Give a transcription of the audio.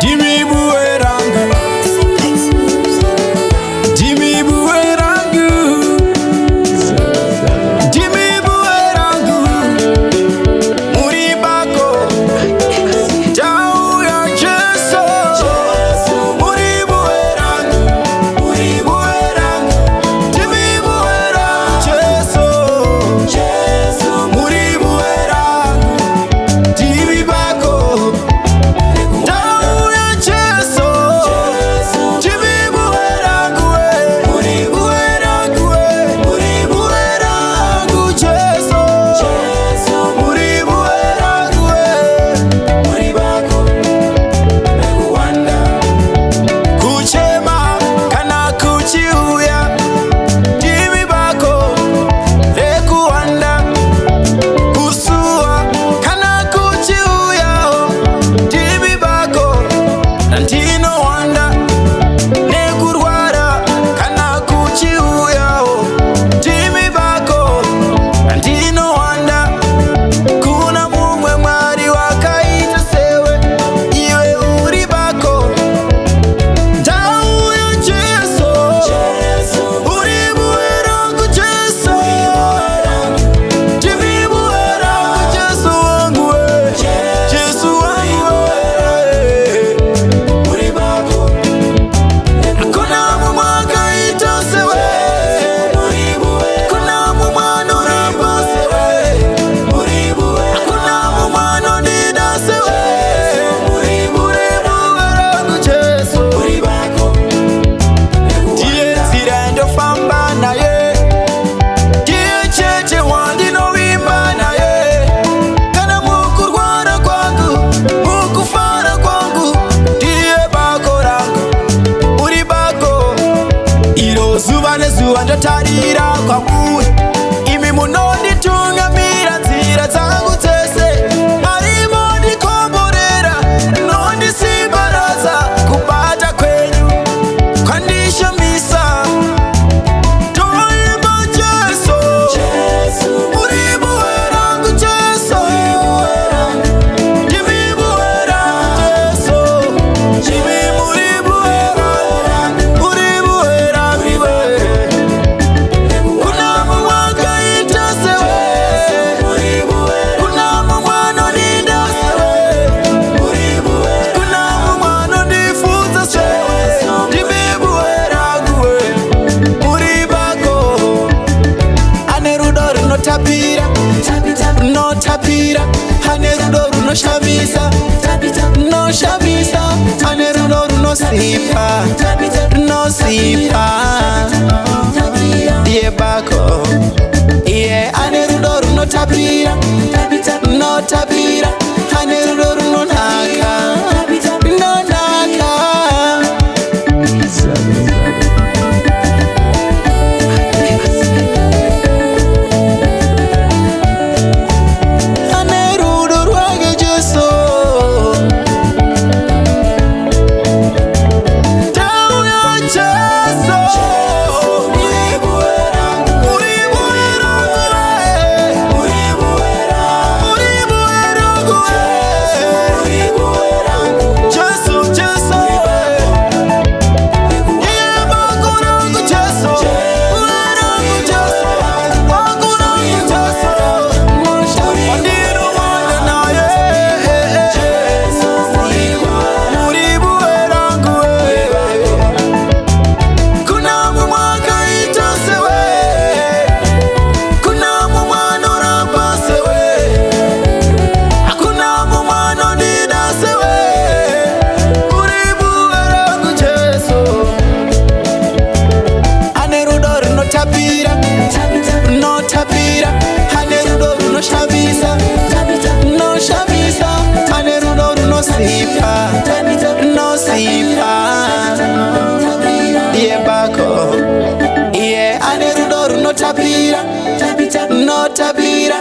Jimmy Buerangu, Jimmy Buerangu, Jimmy Buerangu, Muribako, Jau ya Jesu, Muri Buerangu, Jimmy Buerangu, Jesu, Muri Buerangu, Jimmy Bako. Tarira kwa mwe imi munoni tungamira nzira zangu zese marimo nikomborera noni simbaraza kupata kwenyu kwandisha misa toimba Jesu Muri Buerangu Jesu Jimmy Buerangu Jesu Jimmy Muri Buerangu Muri Buerangu no tapira hanerudoru no shabisa no shabisa hanerudoru no sipa ye bako ye hanerudoru no tapira hanerudoru no naka no tapira